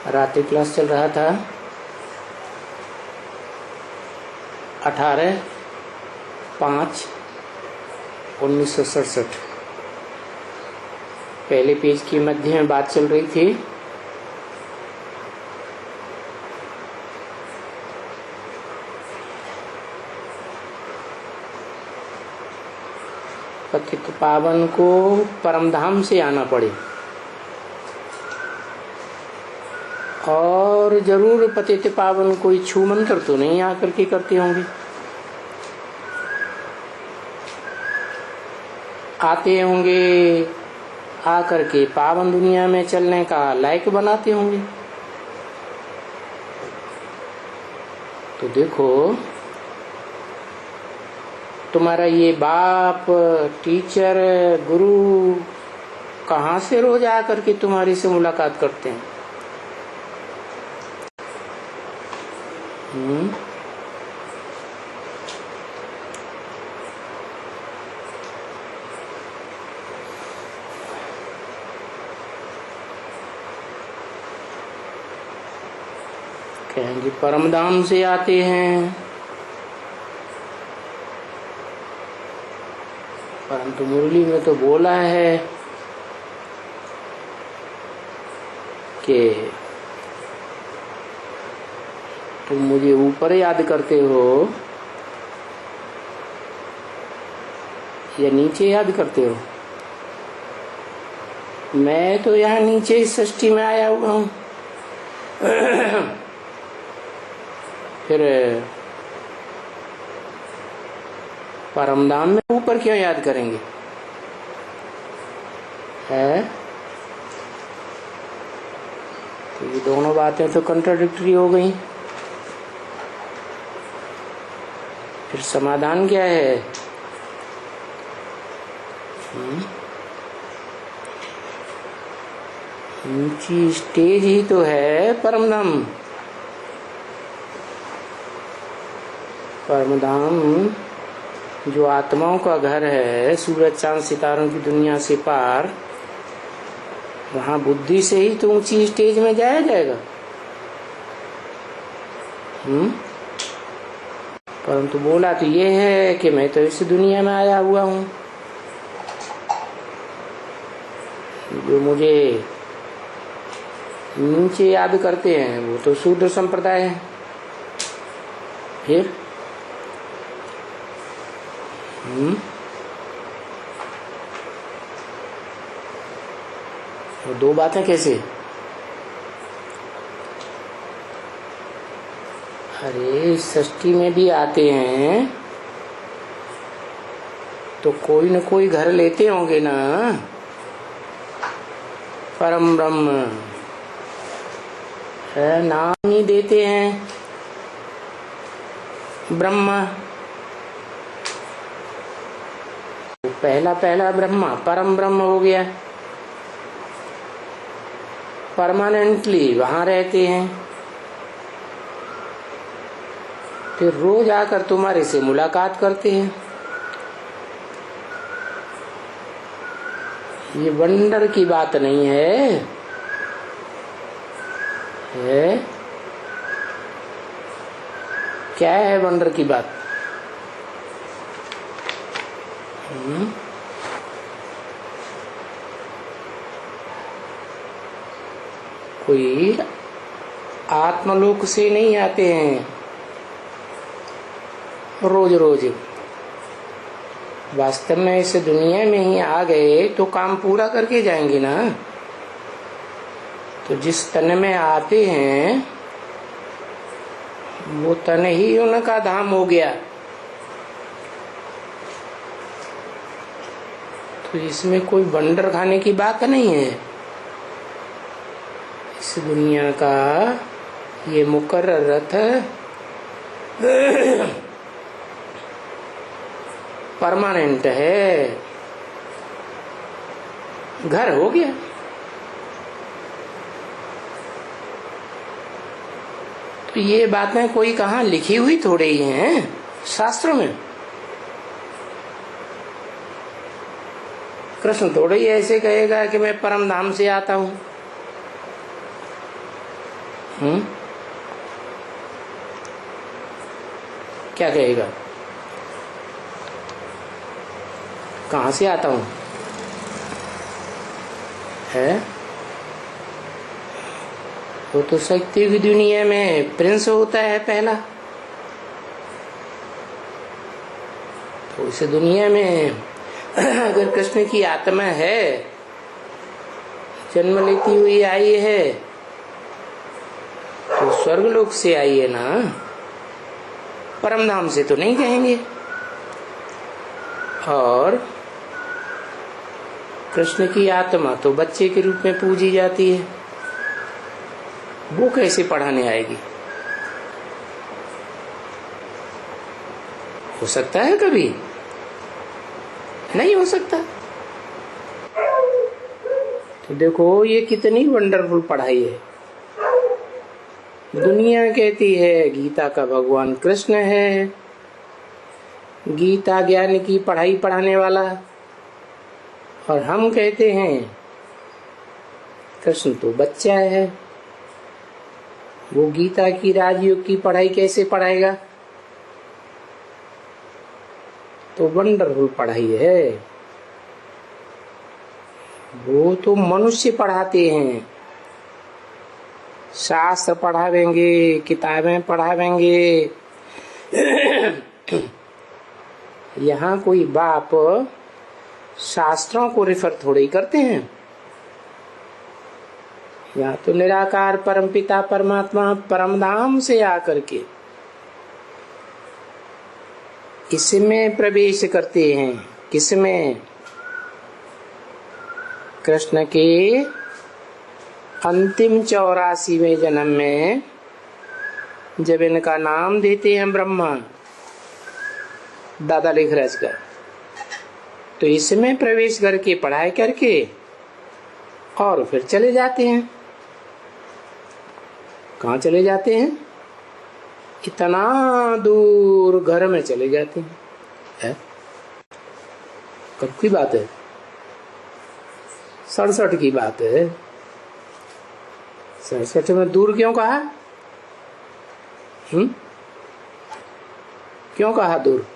रात्रि क्लास चल रहा था 18/5/1967। पहले पेज के मध्य में बात चल रही थी पतित पावन को परमधाम से आना पड़े, और जरूर पतित पावन कोई छू मंत्र तो नहीं आकर के करते होंगे, आते होंगे आकर के पावन दुनिया में चलने का लायक बनाते होंगे। तो देखो तुम्हारा ये बाप, टीचर, गुरु कहाँ से रोज आकर के तुम्हारी से मुलाकात करते हैं। कहेंगे परमधाम से आते हैं, परंतु मुरली में तो बोला है कि तुम मुझे ऊपर याद करते हो या नीचे याद करते हो। मैं तो यहाँ नीचे इस सृष्टि में आया हुआ हूँ, फिर परमधाम में ऊपर क्यों याद करेंगे? है तो ये दोनों बातें तो कंट्राडिक्टरी हो गई। फिर समाधान क्या है? ऊंची स्टेज ही तो है परमधाम। परमधाम जो आत्माओं का घर है, सूरज चांद सितारों की दुनिया से पार, वहां बुद्धि से ही तो ऊंची स्टेज में जाया जाएगा। परंतु बोला तो ये है कि मैं तो इस दुनिया में आया हुआ हूँ, जो मुझे नीचे याद करते हैं वो तो शूद्र संप्रदाय है। फिर वो दो बातें कैसे? अरे सृष्टि में भी आते हैं तो कोई न कोई घर लेते होंगे ना। परम ब्रह्म है, नाम ही देते हैं ब्रह्मा। पहला ब्रह्मा परम ब्रह्म हो गया, परमानेंटली वहां रहते हैं। फिर रोज आकर तुम्हारे से मुलाकात करते हैं। ये वंडर की बात नहीं है, क्या है वंडर की बात? कोई आत्मलोक से नहीं आते हैं रोज रोज। वास्तव में इस दुनिया में ही आ गए तो काम पूरा करके जाएंगे ना। तो जिस तन में आते हैं वो तन ही उनका धाम हो गया। तो इसमें कोई बंडर खाने की बात नहीं है। इस दुनिया का ये मुकर्रर रथ परमानेंट है, घर हो गया। तो ये बातें कोई कहाँ लिखी हुई थोड़े ही हैं शास्त्रों में। कृष्ण थोड़े ही ऐसे कहेगा कि मैं परम धाम से आता हूं। क्या कहेगा? कहाँ से आता हूँ? है वो तो शक्ति की दुनिया में प्रिंस होता है पहला। तो इस दुनिया में अगर कृष्ण की आत्मा है, जन्म लेती हुई आई है, तो स्वर्गलोक से आई है ना, परम धाम से तो नहीं कहेंगे। और कृष्ण की आत्मा तो बच्चे के रूप में पूजी जाती है, वो कैसे पढ़ाने आएगी? हो सकता है कभी? नहीं हो सकता। तो देखो ये कितनी वंडरफुल पढ़ाई है। दुनिया कहती है गीता का भगवान कृष्ण है, गीता ज्ञान की पढ़ाई पढ़ाने वाला, और हम कहते हैं कृष्ण तो बच्चा है, वो गीता की राजयोग की पढ़ाई कैसे पढ़ाएगा? तो वंडरफुल पढ़ाई है, वो तो मनुष्य पढ़ाते हैं। शास्त्र पढ़ावेंगे, किताबें पढ़ावेंगे। यहाँ कोई बाप शास्त्रों को रिफर थोड़े ही करते हैं। यहाँ तो निराकार परमपिता परमात्मा परमधाम से आकर के इसमें प्रवेश करते हैं। किसमें? कृष्ण के अंतिम 84वें जन्म में जब इनका नाम देते हैं ब्रह्मा, दादा लेखराज का, तो इसमें प्रवेश करके पढ़ाई करके और फिर चले जाते हैं। कहाँ चले जाते हैं? इतना दूर घर में चले जाते हैं। कब की बात है? 67 की बात है। 67 में दूर क्यों कहा? क्यों कहा दूर?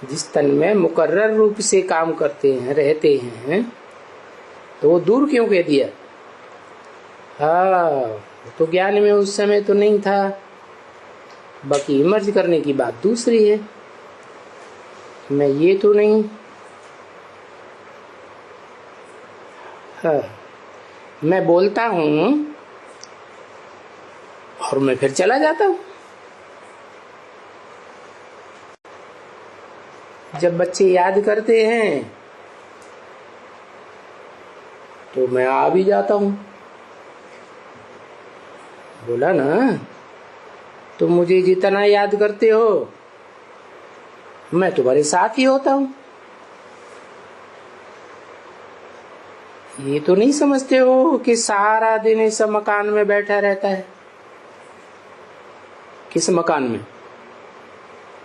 जिस तन में मुकर्रर रूप से काम करते हैं, रहते हैं, तो वो दूर क्यों कह दिया? हाँ, तो ज्ञान में उस समय तो नहीं था। बाकी इमर्ज करने की बात दूसरी है। मैं ये तो नहीं। हाँ, मैं बोलता हूँ और मैं फिर चला जाता हूँ। जब बच्चे याद करते हैं तो मैं आ भी जाता हूँ। बोला ना, तुम मुझे जितना याद करते हो मैं तुम्हारे साथ ही होता हूँ। ये तो नहीं समझते हो कि सारा दिन इस मकान में बैठा रहता है। किस मकान में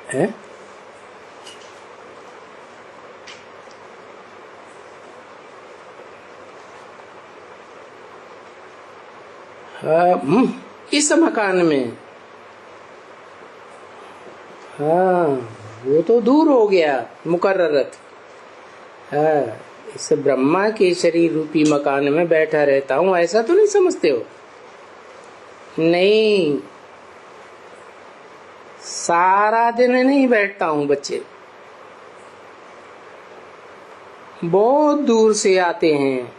है? इस मकान में। हाँ, वो तो दूर हो गया मुकर्ररत। हाँ, इस ब्रह्मा के शरीर रूपी मकान में बैठा रहता हूँ, ऐसा तो नहीं समझते हो? नहीं, सारा दिन नहीं बैठता हूँ बच्चे, बहुत दूर से आते हैं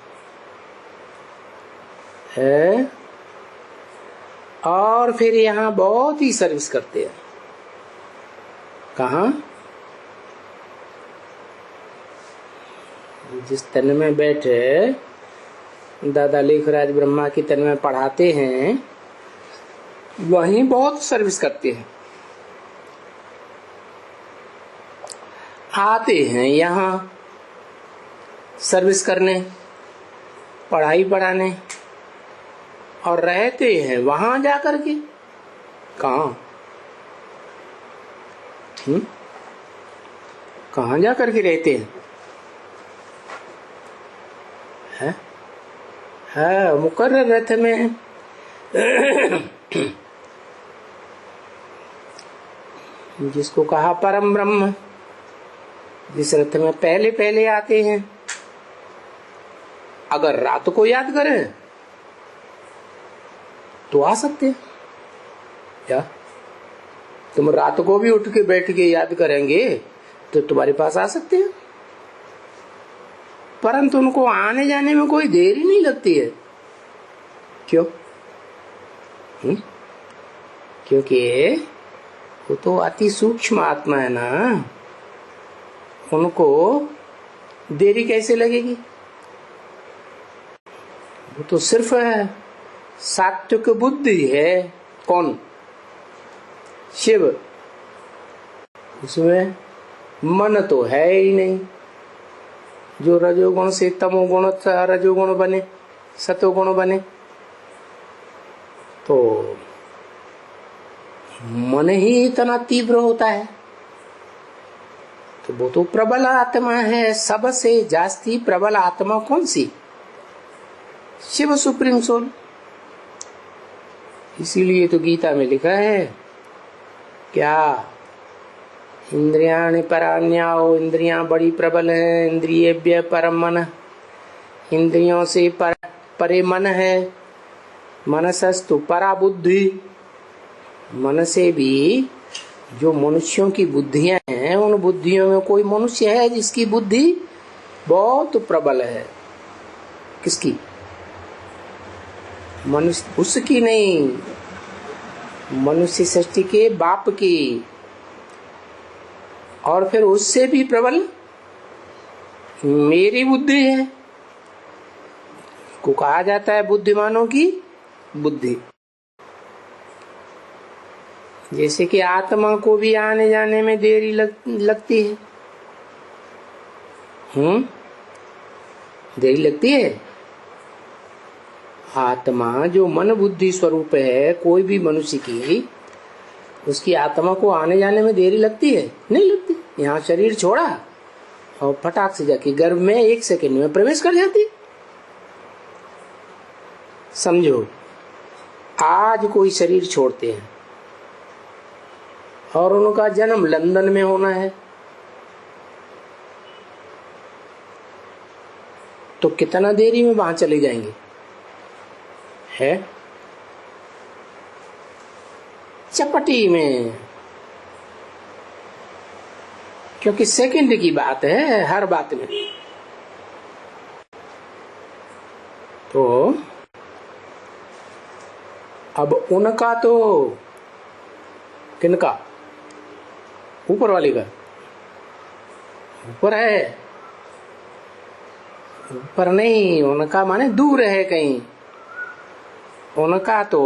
है? और फिर यहाँ बहुत ही सर्विस करते हैं। कहाँ? जिस तन में बैठे दादा लेखराज ब्रह्मा की तन में पढ़ाते हैं, वहीं बहुत सर्विस करते हैं। आते हैं यहाँ सर्विस करने, पढ़ाई पढ़ाने, और रहते हैं वहां जाकर के। कहाँ? कहाँ जाकर के रहते हैं? है मुकर्रर रथ में। जिसको कहा परम ब्रह्म, जिस रथ में पहले पहले आते हैं। अगर रात को याद करें तो आ सकते हैं। क्या तुम रात को भी उठ के बैठ के याद करेंगे तो तुम्हारे पास आ सकते हैं, परंतु उनको आने जाने में कोई देर ही नहीं लगती है। क्यों? क्योंकि वो तो अति सूक्ष्म आत्मा है ना, उनको देरी कैसे लगेगी? वो तो सिर्फ सात्विक बुद्धि है। कौन? शिव। उसमें मन तो है ही नहीं, जो रजोगुण से तमोगुण, रजोगुण बने, सतोगुण बने। तो मन ही इतना तीव्र होता है, तो वो तो प्रबल आत्मा है। सबसे जास्ती प्रबल आत्मा कौन सी? Shiv, supreme soul. इसीलिए तो गीता में लिखा है क्या? इंद्रियाणि पराण्याओ, इंद्रियां बड़ी प्रबल हैं। इंद्रियेभ्यः परम मन, इंद्रियों से परे मन है। मनसस्तु परा बुद्धि, मन से भी जो मनुष्यों की बुद्धियां हैं, उन बुद्धियों में कोई मनुष्य है जिसकी बुद्धि बहुत प्रबल है। किसकी? मनुष्य, उसकी नहीं, मनुष्य सृष्टि के बाप की। और फिर उससे भी प्रबल मेरी बुद्धि है, को कहा जाता है बुद्धिमानों की बुद्धि। जैसे कि आत्मा को भी आने जाने में देरी लगती है। देरी लगती है। आत्मा जो मन बुद्धि स्वरूप है कोई भी मनुष्य की, उसकी आत्मा को आने जाने में देरी लगती है? नहीं लगती। यहाँ शरीर छोड़ा और फटाक से जाके गर्भ में 1 सेकंड में प्रवेश कर जाती। समझो, आज कोई शरीर छोड़ते हैं और उनका जन्म लंदन में होना है, तो कितना देरी में वहां चले जाएंगे? है चपटी में। क्योंकि सेकंड की बात है हर बात में। तो अब उनका तो, किनका? ऊपर वाले का। ऊपर है, ऊपर नहीं, उनका माने दूर है कहीं। उनका तो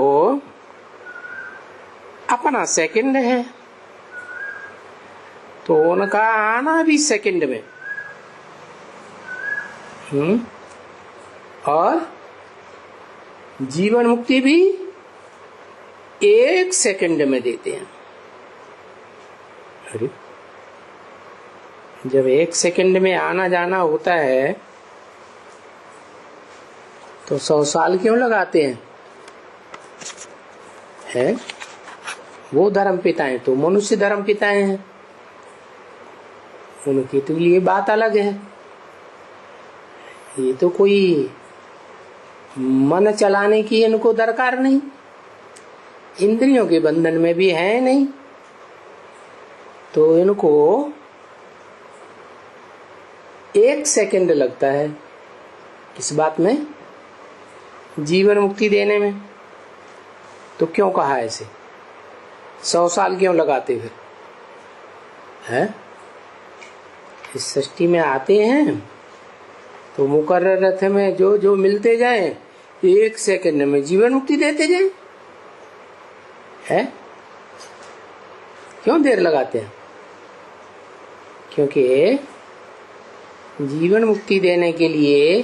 अपना सेकंड है, तो उनका आना भी सेकंड में। और जीवन मुक्ति भी 1 सेकंड में देते हैं। अरे जब 1 सेकंड में आना जाना होता है तो 100 साल क्यों लगाते हैं? है वो धर्म पिताएं तो मनुष्य धर्म पिताएं हैं, उनके तो लिए बात अलग है। ये तो कोई मन चलाने की इनको दरकार नहीं, इंद्रियों के बंधन में भी है नहीं, तो इनको 1 सेकंड लगता है किस बात में? जीवन मुक्ति देने में। तो क्यों कहा ऐसे? 100 साल क्यों लगाते फिर? है इस सृष्टि में आते हैं तो मुकर्रर रथ में जो जो मिलते जाए 1 सेकंड में जीवन मुक्ति देते जाए। है क्यों देर लगाते हैं? क्योंकि जीवन मुक्ति देने के लिए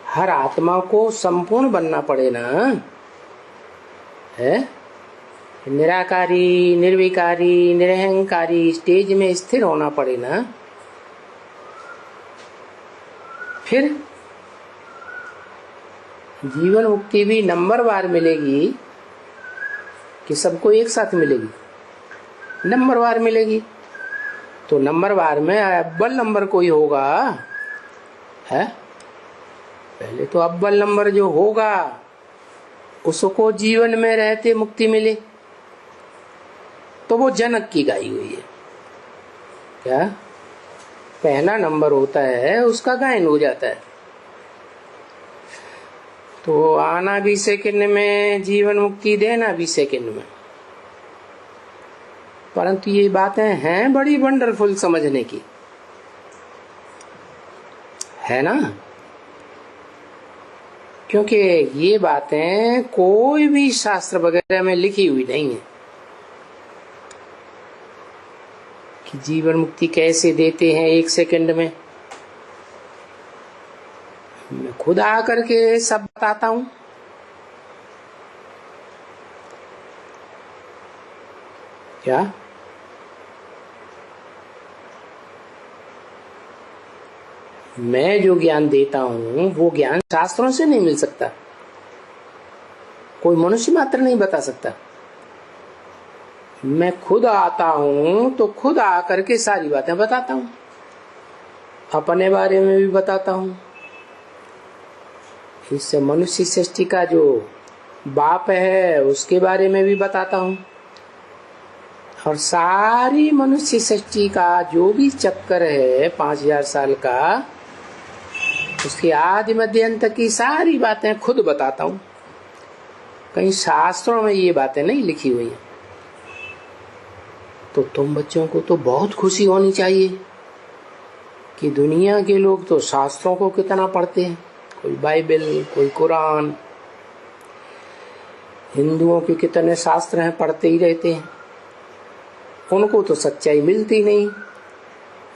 हर आत्मा को संपूर्ण बनना पड़े ना। है निराकारी, निर्विकारी, निरहंकारी स्टेज में स्थिर होना पड़े ना। फिर जीवन मुक्ति भी नंबर वार मिलेगी कि सबको एक साथ मिलेगी? नंबरवार मिलेगी। तो नंबरवार में अव्वल नंबर कोई होगा है, पहले तो अव्वल नंबर जो होगा उसको जीवन में रहते मुक्ति मिले, तो वो जनक की गाई हुई है। क्या पहला नंबर होता है उसका गायन हो जाता है। तो आना भी सेकंड में, जीवन मुक्ति देना भी सेकंड में। परंतु ये बातें हैं बड़ी वंडरफुल समझने की, है ना। क्योंकि ये बातें कोई भी शास्त्र वगैरह में लिखी हुई नहीं है कि जीवन मुक्ति कैसे देते हैं एक सेकंड में। मैं खुद आकर के सब बताता हूं। क्या मैं जो ज्ञान देता हूं वो ज्ञान शास्त्रों से नहीं मिल सकता, कोई मनुष्य मात्र नहीं बता सकता। मैं खुद आता हूं तो खुद आकर के सारी बातें बताता हूं, अपने बारे में भी बताता हूं, इससे मनुष्य सृष्टि का जो बाप है उसके बारे में भी बताता हूं, और सारी मनुष्य सृष्टि का जो भी चक्कर है 5000 साल का, उसकी आदि मध्य अंत की सारी बातें खुद बताता हूं। कहीं शास्त्रों में ये बातें नहीं लिखी हुई हैं। तो तुम बच्चों को तो बहुत खुशी होनी चाहिए कि दुनिया के लोग तो शास्त्रों को कितना पढ़ते हैं, कोई बाइबल, कोई कुरान, हिंदुओं के कितने शास्त्र हैं, पढ़ते ही रहते हैं। उनको तो सच्चाई मिलती नहीं,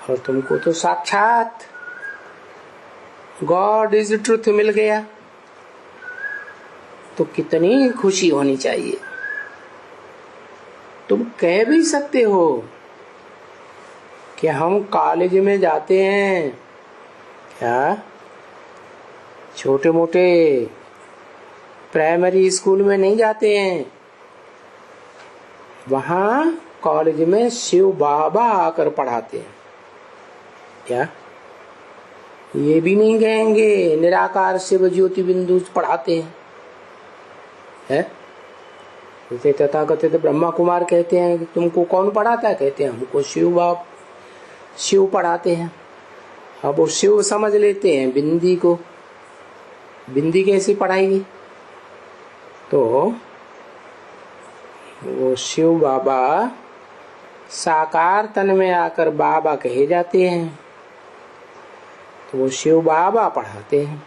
और तुमको तो साक्षात गॉड इज ट्रुथ मिल गया। तो कितनी खुशी होनी चाहिए। तुम कह भी सकते हो कि हम कॉलेज में जाते हैं, क्या छोटे मोटे प्राइमरी स्कूल में नहीं जाते हैं, वहां कॉलेज में शिव बाबा आकर पढ़ाते हैं। क्या ये भी नहीं कहेंगे निराकार शिव ज्योति बिंदु पढ़ाते हैं, है? जैसे तथाकथित ब्रह्मा कुमार कहते हैं कि तुमको कौन पढ़ाता है, कहते हैं हमको शिव पढ़ाते हैं। अब वो शिव समझ लेते हैं बिंदी को, बिंदी कैसे पढ़ाएगी। तो वो शिव बाबा साकार तन में आकर बाबा कहे जाते हैं, तो वो शिव बाबा पढ़ाते हैं।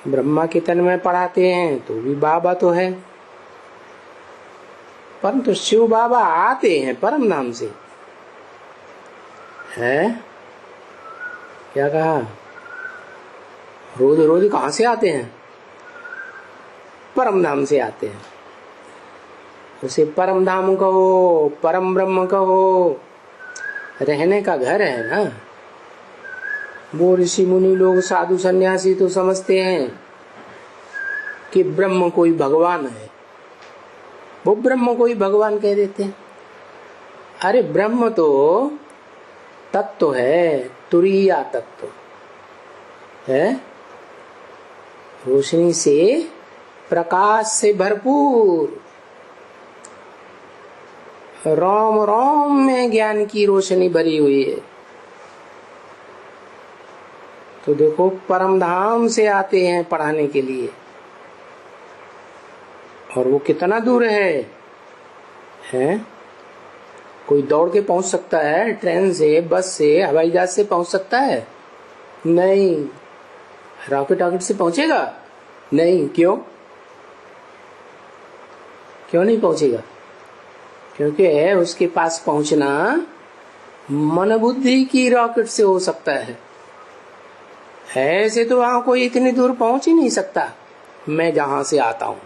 ब्रह्मा के तन में पढ़ाते हैं तो भी बाबा तो है, परंतु शिव बाबा आते हैं परम नाम से, है? क्या कहा? रोज रोज कहां से आते हैं? परम नाम से आते हैं। उसे परम धाम कहो, परम ब्रह्म कहो, रहने का घर है ना। वो ऋषि मुनि लोग, साधु सन्यासी तो समझते हैं कि ब्रह्म कोई भगवान है, वो ब्रह्म कोई भगवान कह देते हैं। अरे ब्रह्म तो तत्व है, तुरीया तत्व है, रोशनी से, प्रकाश से भरपूर, रोम रोम में ज्ञान की रोशनी भरी हुई है। तो देखो परम धाम से आते हैं पढ़ाने के लिए, और वो कितना दूर है? कोई दौड़ के पहुंच सकता है? ट्रेन से, बस से, हवाई जहाज से पहुंच सकता है? नहीं। रॉकेट से पहुंचेगा? नहीं। क्यों नहीं पहुंचेगा? क्योंकि उसके पास पहुंचना मन बुद्धि की रॉकेट से हो सकता है, ऐसे तो वहां कोई इतनी दूर पहुंच ही नहीं सकता। मैं जहां से आता हूं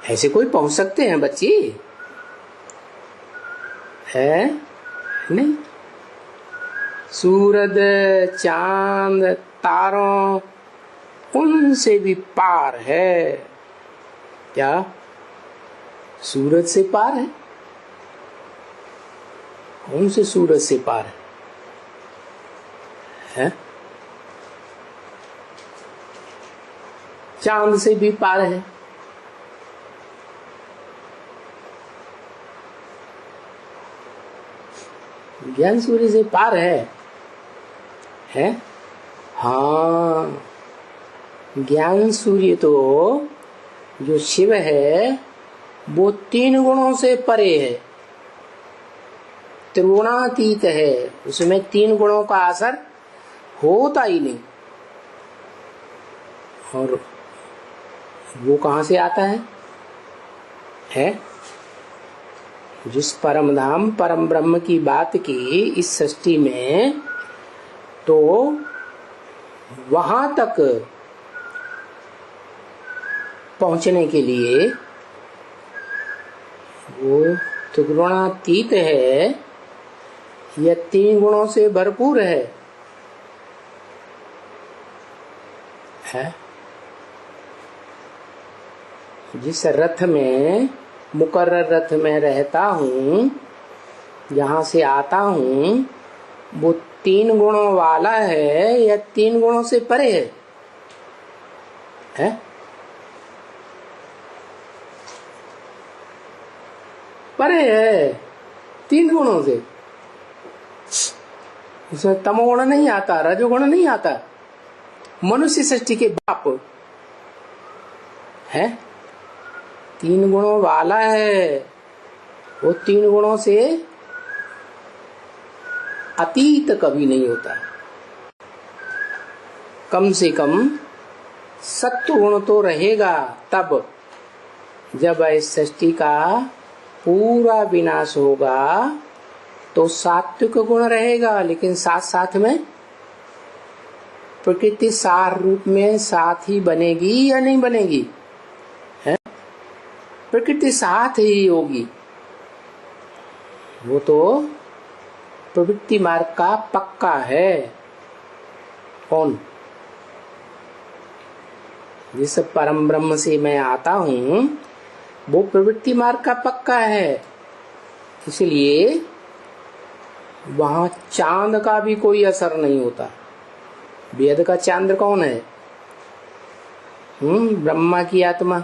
ऐसे कोई पहुंच सकते हैं बच्ची? है नहीं। सूरज, चांद, तारों, उनसे भी पार है। क्या सूरज से पार है। कौन से सूरज से पार है? चांद से भी पार है। ज्ञान सूर्य से पार है? हाँ, ज्ञान सूर्य तो जो शिव है वो 3 गुणों से परे है, त्रिगुणातीत है। उसमें 3 गुणों का असर होता ही नहीं। और वो कहां से आता है? जिस परम धाम परम ब्रह्म की बात की इस सृष्टि में, तो वहां तक पहुंचने के लिए वो त्रिगुणातीत है या 3 गुणों से भरपूर है? जिस रथ में, मुकर्रर रथ में रहता हूँ, जहां से आता हूँ, वो 3 गुणों वाला है या 3 गुणों से परे है? परे है 3 गुणों से। उसमें तमोगुण नहीं आता, रजोगुण नहीं आता। मनुष्य सृष्टि के बाप है, 3 गुणों वाला है। वो 3 गुणों से अतीत कभी नहीं होता। कम से कम सत्व गुण तो रहेगा तब, जब इस सृष्टि का पूरा विनाश होगा तो सात्विक गुण रहेगा। लेकिन साथ साथ में प्रकृति सार रूप में साथ ही बनेगी या नहीं बनेगी? है, प्रकृति साथ ही होगी। वो तो प्रवृत्ति मार्ग का पक्का है। कौन? जिस परम ब्रह्म से मैं आता हूँ वो प्रवृत्ति मार्ग का पक्का है। इसलिए वहां चांद का भी कोई असर नहीं होता। वेद का चांद कौन है? ब्रह्मा की आत्मा।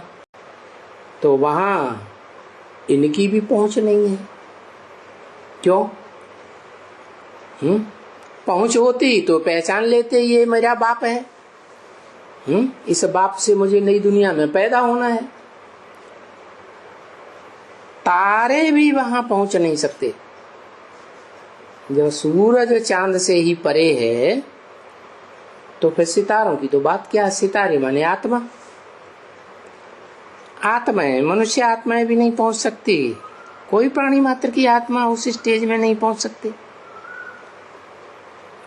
तो वहां इनकी भी पहुंच नहीं है। क्यों? पहुंच होती तो पहचान लेते ये मेरा बाप है। इस बाप से मुझे नई दुनिया में पैदा होना है। तारे भी वहां पहुंच नहीं सकते। जब सूरज चांद से ही परे है तो फिर सितारों की तो बात क्या? सितारे माने आत्मा। आत्माएं, मनुष्य आत्माएं भी नहीं पहुंच सकती। कोई प्राणी मात्र की आत्मा उस स्टेज में नहीं पहुंच सकती।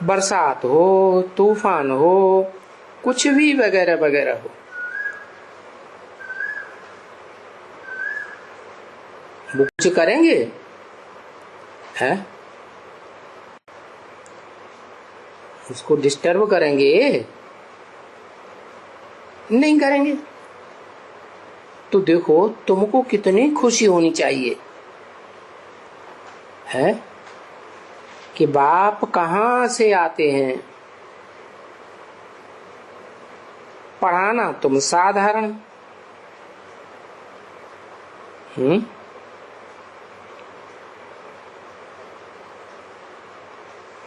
बरसात हो, तूफान हो, कुछ भी वगैरह वगैरह हो, वो कुछ करेंगे? है? उसको डिस्टर्ब करेंगे? नहीं करेंगे। तो देखो तुमको कितनी खुशी होनी चाहिए है कि बाप कहां से आते हैं। पढ़ाना तुम साधारण,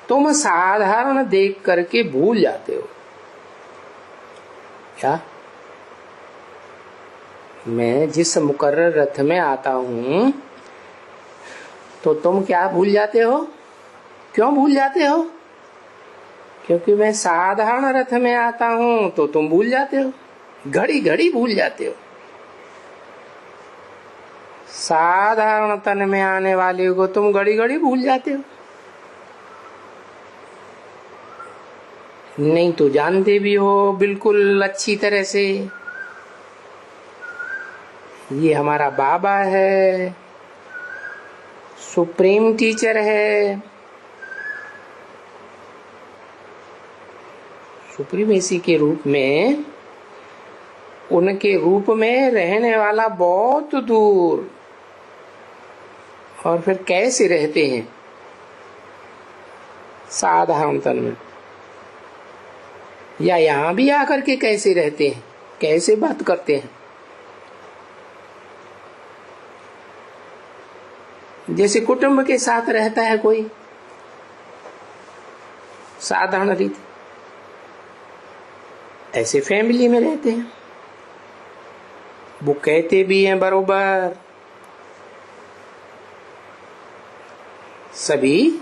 तुम साधारण देख करके भूल जाते हो। क्या? मैं जिस मुकर्रर रथ में आता हूं तो तुम क्या भूल जाते हो? क्यों भूल जाते हो? क्योंकि मैं साधारण रथ में आता हूं तो तुम भूल जाते हो। घड़ी घड़ी भूल जाते हो। साधारण तन में आने वाले को तुम घड़ी घड़ी भूल जाते हो। नहीं तो जानते भी हो बिल्कुल अच्छी तरह से, ये हमारा बाबा है, सुप्रीम टीचर है। सुप्रीमेसी के रूप में, उनके रूप में रहने वाला बहुत दूर और फिर कैसे रहते हैं साधारण तन में, या यहां भी आकर के कैसे रहते हैं, कैसे बात करते हैं। जैसे कुटुंब के साथ रहता है कोई साधारण रीति, ऐसे फैमिली में रहते हैं। वो कहते भी हैं बरोबर, सभी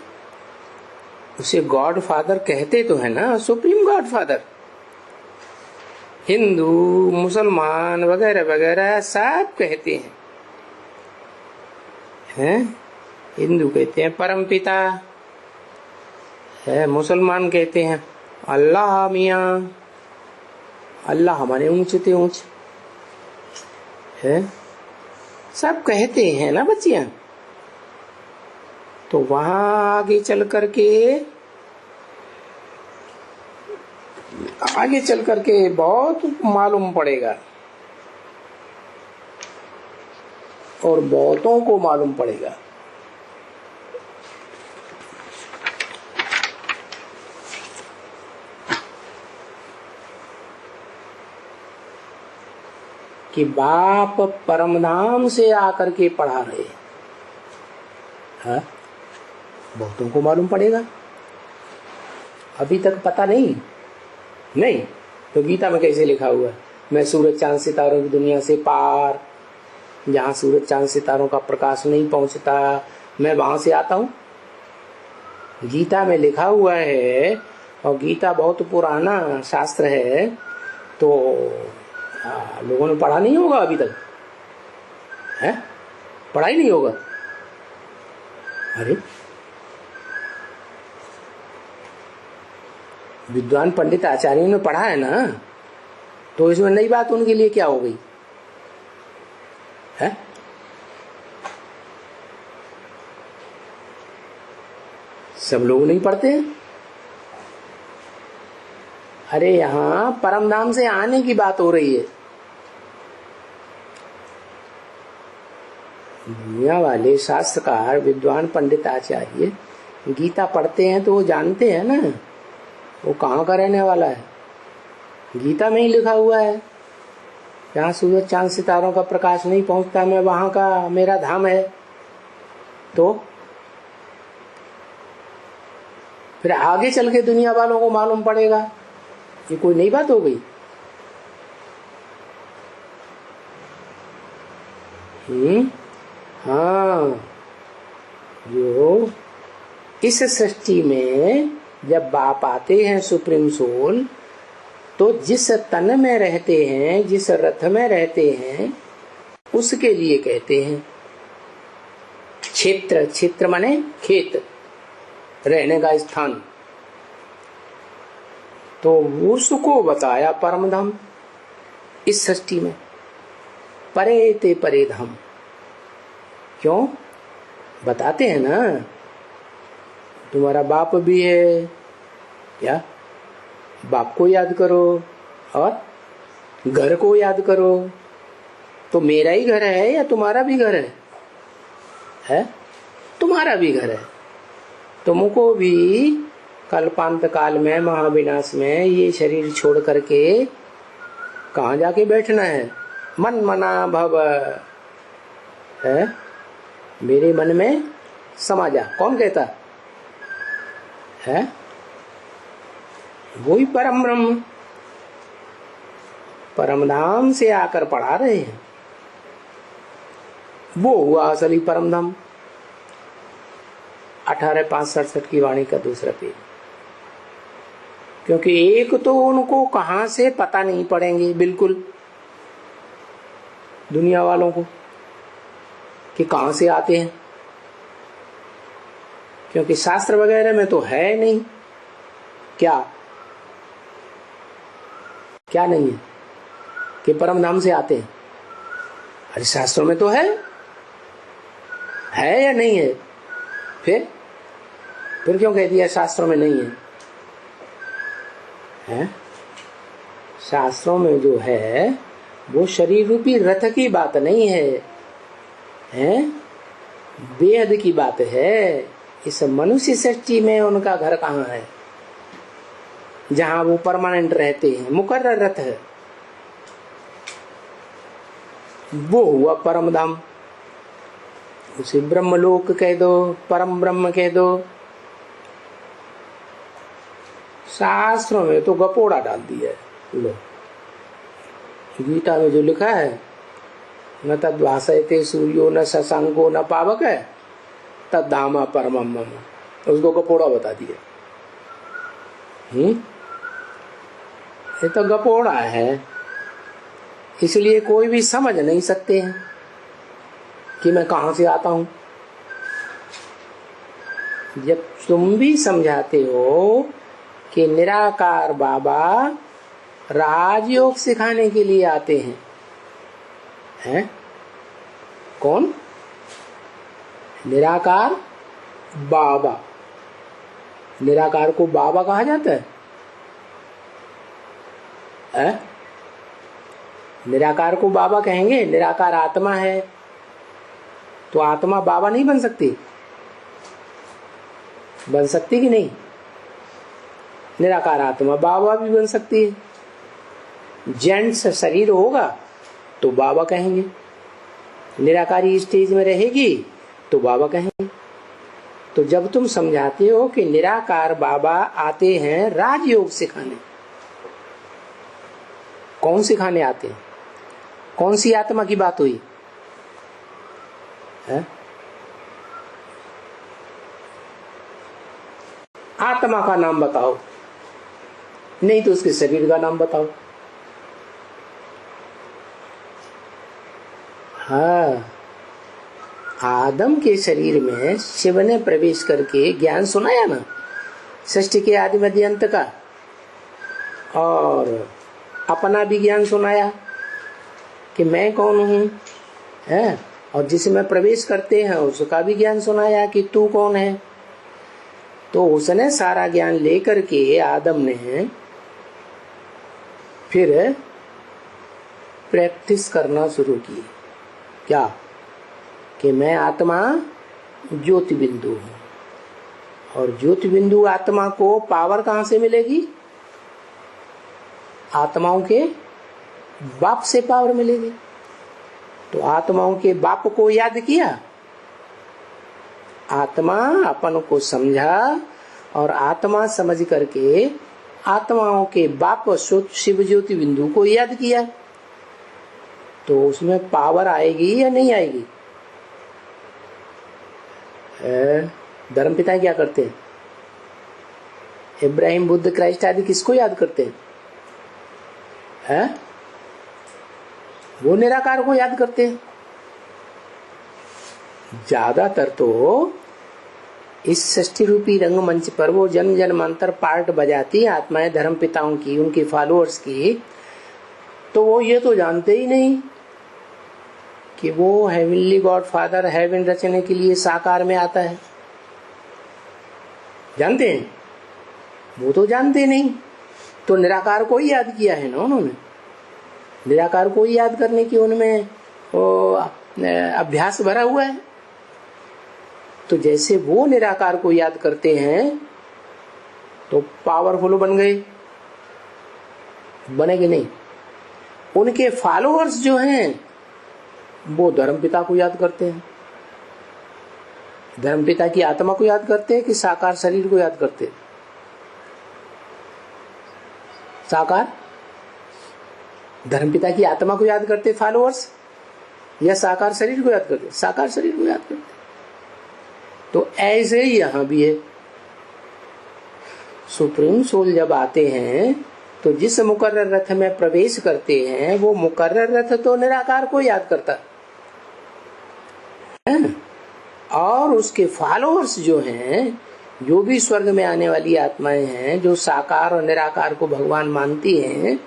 उसे गॉड फादर कहते तो है ना, सुप्रीम गॉड फादर। हिंदू मुसलमान वगैरह वगैरह सब कहते हैं। हिंदू कहते हैं परम पिता है, मुसलमान कहते हैं अल्लाह मियाँ, अल्लाह हमारे ऊंचे ते ऊंच है, सब कहते हैं ना बच्चियां। तो वहां आगे चल करके बहुत मालूम पड़ेगा, और बहुतों को मालूम पड़ेगा। कि बाप परमधाम से आकर के पढ़ा रहे हैं, बहुतों को मालूम पड़ेगा। अभी तक पता नहीं तो गीता में कैसे लिखा हुआ है, मैं सूरज चांद सितारों की दुनिया से पार, जहां सूरज चांद सितारों का प्रकाश नहीं पहुंचता, मैं वहां से आता हूं। गीता में लिखा हुआ है, और गीता बहुत पुराना शास्त्र है, तो लोगों ने पढ़ा नहीं होगा अभी तक, है पढ़ा ही नहीं होगा। अरे विद्वान पंडित आचार्यों ने पढ़ा है ना, तो इसमें नई बात उनके लिए क्या हो गई है? सब लोग नहीं पढ़ते हैं। अरे यहां परम धाम से आने की बात हो रही है। दुनिया वाले शास्त्रकार विद्वान पंडित आचार्य गीता पढ़ते हैं तो वो जानते हैं ना वो कहाँ का रहने वाला है। गीता में ही लिखा हुआ है, जहाँ सूरज चांद सितारों का प्रकाश नहीं पहुंचता, मैं वहां का मेरा धाम है। तो फिर आगे चल के दुनिया वालों को मालूम पड़ेगा। ये कोई नई बात हो गई? हाँ, जो इस सृष्टि में जब बाप आते हैं सुप्रीम सोल, तो जिस तन में रहते हैं, जिस रथ में रहते हैं, उसके लिए कहते हैं क्षेत्र। क्षेत्र माने खेत, रहने का स्थान। तो उसको बताया परम धाम इस सृष्टि में, परे ते परे धाम। क्यों बताते हैं ना, तुम्हारा बाप भी है क्या, बाप को याद करो और घर को याद करो। तो मेरा ही घर है या तुम्हारा भी घर है? तुम्हारा भी घर है। तुमको भी कल्पांत काल में, महाविनाश में ये शरीर छोड़ करके कहाँ जाके बैठना है? मन मना भव है, मेरे मन में समा जा। कौन कहता है? वही परम ब्रह्म परम धाम से आकर पढ़ा रहे हैं। वो हुआ असली परम धाम। 18:5-67 की वाणी का दूसरा पेज। क्योंकि एक तो उनको कहां से पता नहीं पड़ेंगे बिल्कुल, दुनिया वालों को, कि कहां से आते हैं, क्योंकि शास्त्र वगैरह में तो है नहीं। क्या क्या नहीं है कि परम धाम से आते हैं? अरे शास्त्रों में तो है या नहीं है? फिर क्यों कह दिया शास्त्रों में नहीं है? शास्त्रों में जो है वो शरीर रूपी रथ की बात नहीं है, बेहद की बात है। इस मनुष्य सृष्टि में उनका घर कहाँ है जहां वो परमानेंट रहते हैं, मुकर्रर रथ है। वो हुआ परम धाम, उसे ब्रह्मलोक कह दो, परम ब्रह्म कह दो। शास्त्रों में तो गपोड़ा डाल दिया है। लो, गीता में जो लिखा है, न तद भाषयते सूर्यो न शशांको न पावक है तद धामा परमम मम, उसको गपोड़ा बता दिया। ये तो गपोड़ा है, इसलिए कोई भी समझ नहीं सकते हैं कि मैं कहां से आता हूं। जब तुम भी समझाते हो कि निराकार बाबा राजयोग सिखाने के लिए आते हैं, कौन? निराकार बाबा। निराकार को बाबा कहा जाता है? निराकार को बाबा कहेंगे? निराकार आत्मा है, तो आत्मा बाबा नहीं बन सकती? बन सकती कि नहीं? निराकार आत्मा बाबा भी बन सकती है। जेंट्स शरीर होगा तो बाबा कहेंगे, निराकारी स्टेज में रहेगी तो बाबा कहेंगे। तो जब तुम समझाते हो कि निराकार बाबा आते हैं राजयोग सिखाने, कौन सिखाने आते हैं? कौन सी आत्मा की बात हुई है? आत्मा का नाम बताओ, नहीं तो उसके शरीर का नाम बताओ। हाँ, आदम के शरीर में शिव ने प्रवेश करके ज्ञान सुनाया ना, सृष्टि के आदि मध्य अंत का, और अपना भी ज्ञान सुनाया कि मैं कौन हूँ, है, और जिसमें प्रवेश करते हैं उसका भी ज्ञान सुनाया कि तू कौन है। तो उसने सारा ज्ञान लेकर के आदम ने फिर प्रैक्टिस करना शुरू की। क्या? कि मैं आत्मा ज्योति बिंदु हूँ, और ज्योति बिंदु आत्मा को पावर कहाँ से मिलेगी? आत्माओं के बाप से पावर मिलेगी। तो आत्माओं के बाप को याद किया, आत्मा अपन को समझा, और आत्मा समझ करके आत्माओं के बाप शिव ज्योति बिंदु को याद किया, तो उसमें पावर आएगी या नहीं आएगी? धर्मपिता क्या करते हैं? इब्राहिम, बुद्ध, क्राइस्ट आदि किसको याद करते हैं? वो निराकार को याद करते हैं। ज्यादातर तो इस सृष्टि रूपी रंगमंच पर वो जन्म जन्मांतर पार्ट बजाती है आत्माएं धर्म पिताओं की, उनके फॉलोअर्स की, तो वो ये तो जानते ही नहीं कि वो हेवनली गॉड फादर हेवन रचने के लिए साकार में आता है। जानते हैं? वो तो जानते नहीं। तो निराकार को ही याद किया है ना उन्होंने, निराकार को ही याद करने की उनमें अभ्यास भरा हुआ है। तो जैसे वो निराकार को याद करते हैं तो पावरफुल बन गए, बनेगे नहीं? उनके फॉलोअर्स जो हैं वो धर्मपिता को याद करते हैं। धर्मपिता की आत्मा को याद करते हैं कि साकार शरीर को याद करते हैं? साकार धर्मपिता की आत्मा को याद करते फॉलोअर्स, या साकार शरीर को याद करते? साकार शरीर को याद करते। तो ऐसे ही यहां भी है। सुप्रीम सोल जब आते हैं तो जिस मुकर्रर रथ में प्रवेश करते हैं वो मुकर्रर रथ तो निराकार को याद करता है, और उसके फॉलोअर्स जो हैं, जो भी स्वर्ग में आने वाली आत्माएं हैं, जो साकार और निराकार को भगवान मानती हैं,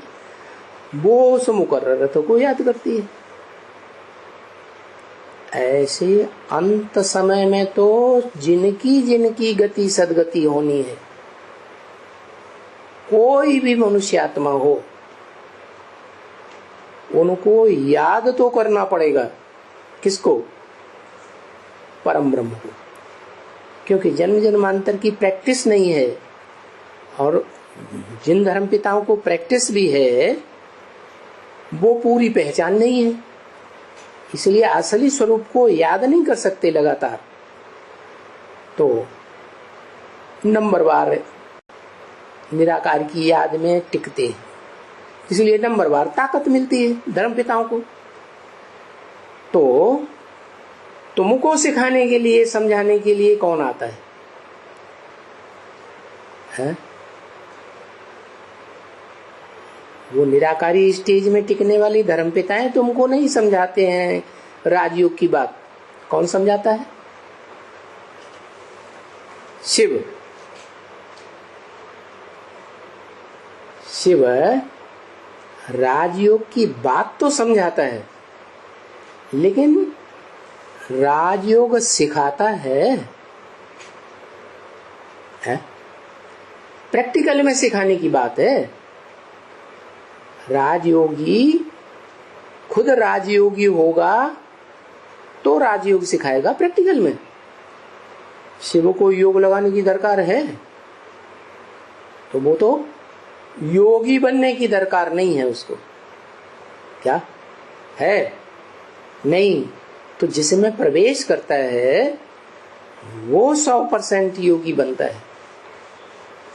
वो उस मुकर्रर रथ को याद करती है। ऐसे अंत समय में तो जिनकी जिनकी गति सदगति होनी है, कोई भी मनुष्य आत्मा हो, उनको याद तो करना पड़ेगा। किसको? परम ब्रह्म को, क्योंकि जन्म जन्मांतर की प्रैक्टिस नहीं है और जिन धर्म पिताओं को प्रैक्टिस भी है वो पूरी पहचान नहीं है, इसलिए असली स्वरूप को याद नहीं कर सकते लगातार। तो नंबरवार निराकार की याद में टिकते हैं, इसलिए नंबरवार ताकत मिलती है धर्म पिताओं को। तो तुमको सिखाने के लिए, समझाने के लिए कौन आता है? वो निराकारी स्टेज में टिकने वाली धर्म पिताएं तुमको नहीं समझाते हैं राजयोग की बात। कौन समझाता है? शिव। शिव राजयोग की बात तो समझाता है, लेकिन राजयोग सिखाता है? प्रैक्टिकल में सिखाने की बात है। राजयोगी खुद राजयोगी होगा तो राजयोग सिखाएगा प्रैक्टिकल में। शिव को योग लगाने की दरकार है तो वो तो योगी बनने की दरकार नहीं है उसको। क्या है? नहीं। तो जिसमें प्रवेश करता है वो 100% योगी बनता है।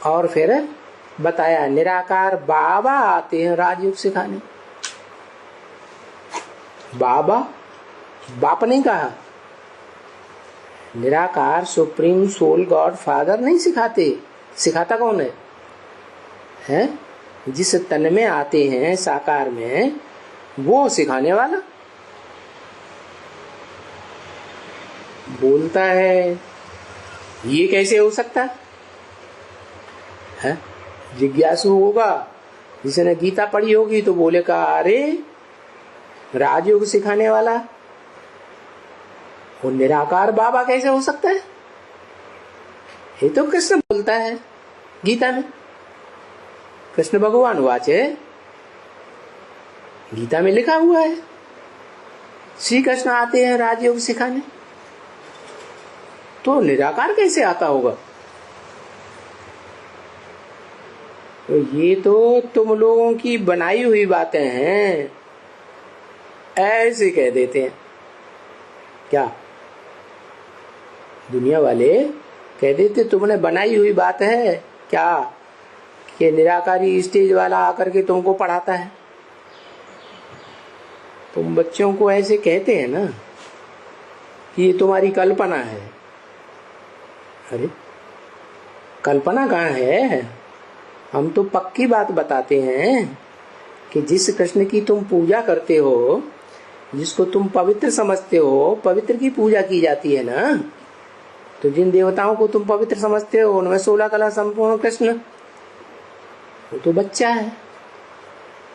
और फिर बताया निराकार बाबा आते हैं राजयोग सिखाने। बाबा, बाप नहीं कहा, निराकार सुप्रीम सोल गॉड फादर नहीं सिखाते। सिखाता कौन है? जिस तन में आते हैं साकार में, वो सिखाने वाला बोलता है। ये कैसे हो सकता है? जिज्ञासु होगा, जिसने गीता पढ़ी होगी तो बोलेगा अरे राजयोग सिखाने वाला वो निराकार बाबा कैसे हो सकता है? ये तो कृष्ण बोलता है गीता में। कृष्ण भगवान वाचे गीता में लिखा हुआ है श्री कृष्ण आते हैं राजयोग सिखाने। तो निराकार कैसे आता होगा? तो ये तो तुम लोगों की बनाई हुई बातें हैं, ऐसे कह देते हैं। क्या दुनिया वाले कह देते तुमने बनाई हुई बात है क्या कि निराकारी स्टेज वाला आकर के तुमको पढ़ाता है? तुम बच्चों को ऐसे कहते हैं ना कि ये तुम्हारी कल्पना है। अरे कल्पना कहाँ है? हम तो पक्की बात बताते हैं कि जिस कृष्ण की तुम पूजा करते हो, जिसको तुम पवित्र समझते हो, पवित्र की पूजा की जाती है ना। तो जिन देवताओं को तुम पवित्र समझते हो उनमें 16 कला संपूर्ण कृष्ण, वो तो बच्चा है।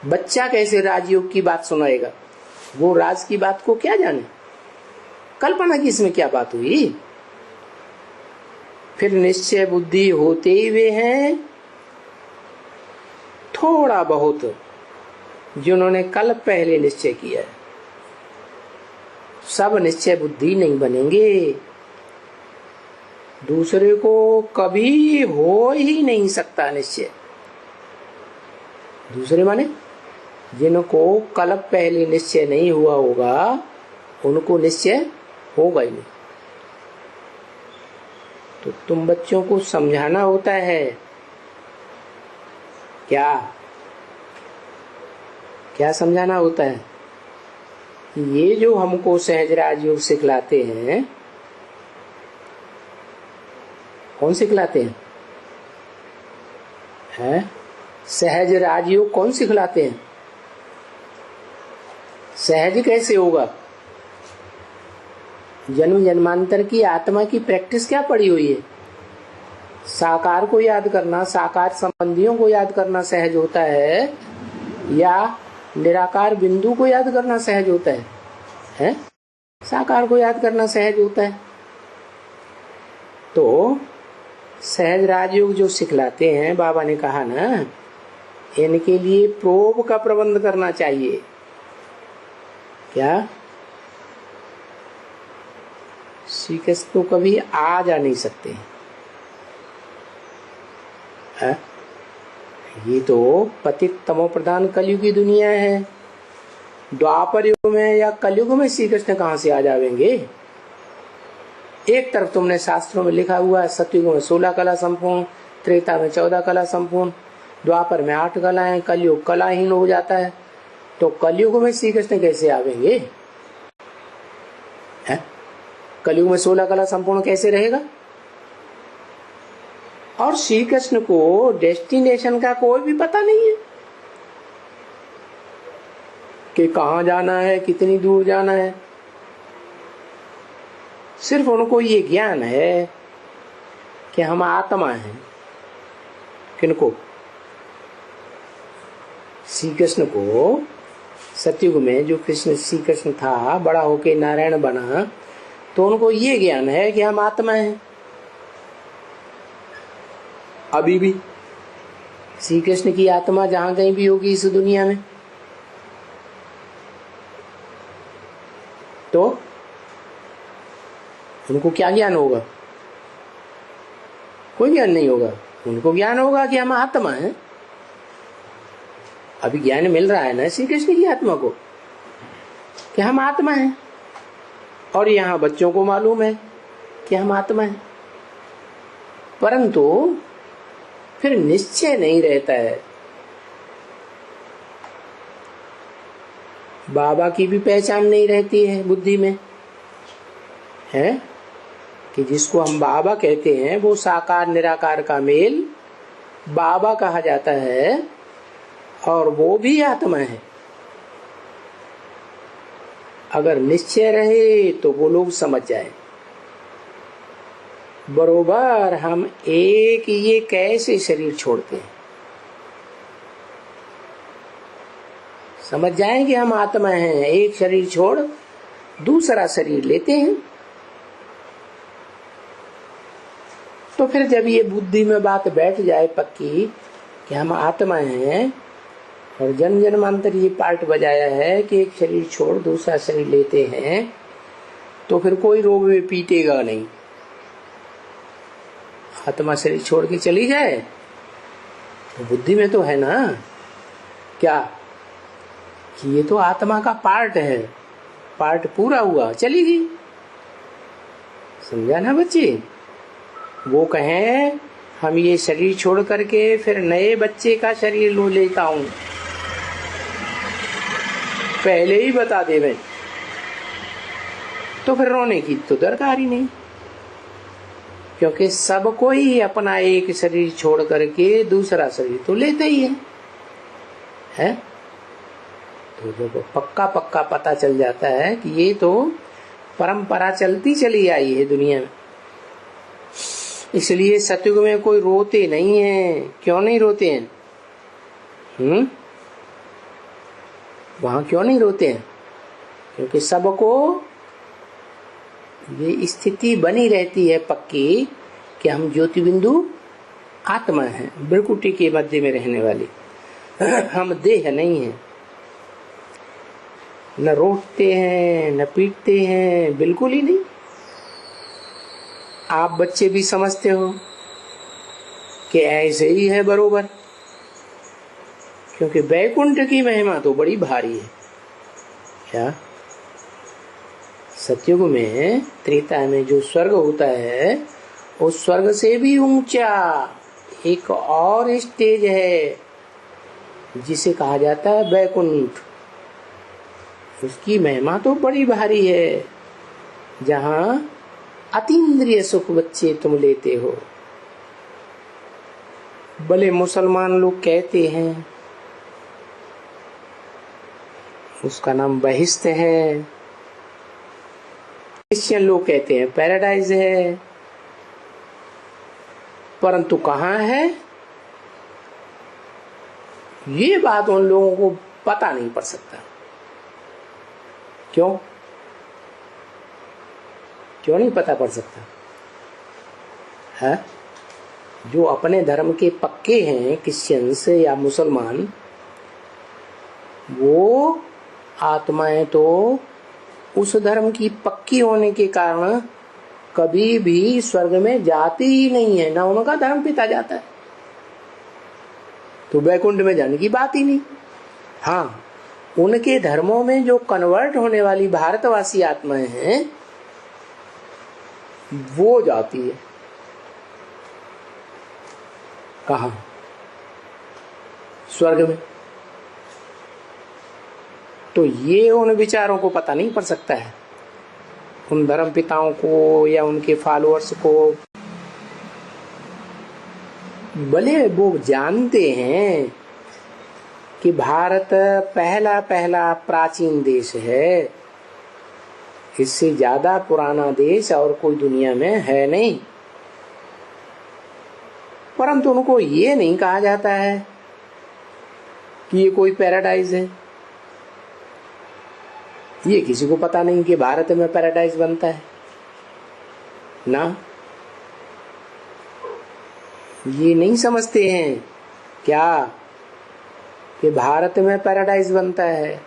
बच्चा कैसे राजयोग की बात सुनाएगा? वो राज की बात को क्या जाने? कल्पना की इसमें क्या बात हुई? फिर निश्चय बुद्धि होते हुए हैं थोड़ा बहुत जिन्होंने कल पहले निश्चय किया है। सब निश्चय बुद्धि नहीं बनेंगे। दूसरे को कभी हो ही नहीं सकता निश्चय। दूसरे माने जिनको कल पहले निश्चय नहीं हुआ होगा उनको निश्चय होगा ही नहीं। तो तुम बच्चों को समझाना होता है। क्या क्या समझाना होता है? ये जो हमको सहज राजयोग सिखलाते हैं, कौन सिखलाते हैं? सहज राजयोग कौन सिखलाते हैं? सहज कैसे होगा? जन्म जन्मांतर की आत्मा की प्रैक्टिस क्या पड़ी हुई है? साकार को याद करना, साकार संबंधियों को याद करना सहज होता है या निराकार बिंदु को याद करना सहज होता है? साकार को याद करना सहज होता है। तो सहज राजयोग जो सिखलाते हैं, बाबा ने कहा ना, इनके लिए प्रोब का प्रबंध करना चाहिए। क्या श्री कृष्ण तो कभी आ जा नहीं सकते है? ये तो पतित तमो प्रधान कलयुग की दुनिया है। द्वापर युग में या कलयुग में श्री कृष्ण कहां से आ जाएंगे? एक तरफ तुमने शास्त्रों में लिखा हुआ है सतयुग में 16 कला संपूर्ण, त्रेता में 14 कला संपूर्ण, द्वापर में 8 कलाएं, कलयुग कलाहीन हो जाता है। तो कलयुग में श्री कृष्ण कैसे आवेंगे? कलयुग में 16 कला संपूर्ण कैसे रहेगा? और श्री कृष्ण को डेस्टिनेशन का कोई भी पता नहीं है कि कहां जाना है, कितनी दूर जाना है। सिर्फ उनको ये ज्ञान है कि हम आत्मा हैं। किनको? श्री कृष्ण को सतयुग में जो कृष्ण श्री कृष्ण था, बड़ा होके नारायण बना, तो उनको ये ज्ञान है कि हम आत्मा हैं। अभी भी श्री कृष्ण की आत्मा जहां कहीं भी होगी इस दुनिया में, तो उनको क्या ज्ञान होगा? कोई ज्ञान नहीं होगा। उनको ज्ञान होगा कि हम आत्मा हैं। अभी ज्ञान मिल रहा है ना श्री कृष्ण की आत्मा को कि हम आत्मा हैं, और यहाँ बच्चों को मालूम है कि हम आत्मा हैं, परंतु फिर निश्चय नहीं रहता है। बाबा की भी पहचान नहीं रहती है बुद्धि में, है कि जिसको हम बाबा कहते हैं वो साकार निराकार का मेल बाबा कहा जाता है, और वो भी आत्मा है। अगर निश्चय रहे तो वो लोग समझ जाए बरोबर हम एक ये कैसे शरीर छोड़ते हैं, समझ जाएं कि हम आत्मा हैं। एक शरीर छोड़ दूसरा शरीर लेते हैं। तो फिर जब ये बुद्धि में बात बैठ जाए पक्की कि हम आत्मा हैं, और जन्म जन्मांतर ये पार्ट बजाया है कि एक शरीर छोड़ दूसरा शरीर लेते हैं, तो फिर कोई रोग में पीटेगा नहीं। आत्मा शरीर छोड़ के चली जाए तो बुद्धि में तो है ना क्या कि ये तो आत्मा का पार्ट है, पार्ट पूरा हुआ, चली गई। समझा ना बच्चे? वो कहें हम ये शरीर छोड़ करके फिर नए बच्चे का शरीर लो लेता हूं, पहले ही बता दे मैं, तो फिर रोने की तो दरकार ही नहीं, क्योंकि सबको ही अपना एक शरीर छोड़ करके दूसरा शरीर तो लेते ही है? तो जब पक्का पक्का पता चल जाता है कि ये तो परंपरा चलती चली आई है दुनिया में, इसलिए सतयुग में कोई रोते नहीं है। क्यों नहीं रोते हैं? वहां क्यों नहीं रोते हैं? क्योंकि सबको ये स्थिति बनी रहती है पक्की कि हम ज्योति बिंदु आत्मा है, बिरकुटी के मध्य में रहने वाली। हम देह नहीं है। न रोते हैं न पीटते हैं, बिल्कुल ही नहीं। आप बच्चे भी समझते हो कि ऐसे ही है बरोबर, क्योंकि वैकुंठ की महिमा तो बड़ी भारी है। क्या सतयुग में त्रेता में जो स्वर्ग होता है उस स्वर्ग से भी ऊंचा एक और स्टेज है जिसे कहा जाता है वैकुंठ। उसकी महिमा तो बड़ी भारी है, जहां अतीन्द्रिय सुख बच्चे तुम लेते हो। भले मुसलमान लोग कहते हैं उसका नाम बहिश्त है, क्रिश्चियन लोग कहते हैं पैराडाइज है, परंतु कहाँ है ये बात उन लोगों को पता नहीं पड़ सकता। क्यों नहीं पता पड़ सकता है? जो अपने धर्म के पक्के हैं, क्रिश्चियंस या मुसलमान, वो आत्माएं तो उस धर्म की पक्की होने के कारण कभी भी स्वर्ग में जाते ही नहीं है, ना उनका धर्म पिता जाता है, तो वैकुंठ में जाने की बात ही नहीं। हाँ, उनके धर्मों में जो कन्वर्ट होने वाली भारतवासी आत्माएं हैं वो जाती है। कहाँ? स्वर्ग में। तो ये उन विचारों को पता नहीं पड़ सकता है, उन धर्म पिताओं को या उनके फॉलोअर्स को। भले वो जानते हैं कि भारत पहला पहला प्राचीन देश है, इससे ज्यादा पुराना देश और कोई दुनिया में है नहीं, परंतु उनको ये नहीं कहा जाता है कि ये कोई पैराडाइज है। ये किसी को पता नहीं कि भारत में पैराडाइज बनता है ना, ये नहीं समझते हैं क्या कि भारत में पैराडाइज बनता है।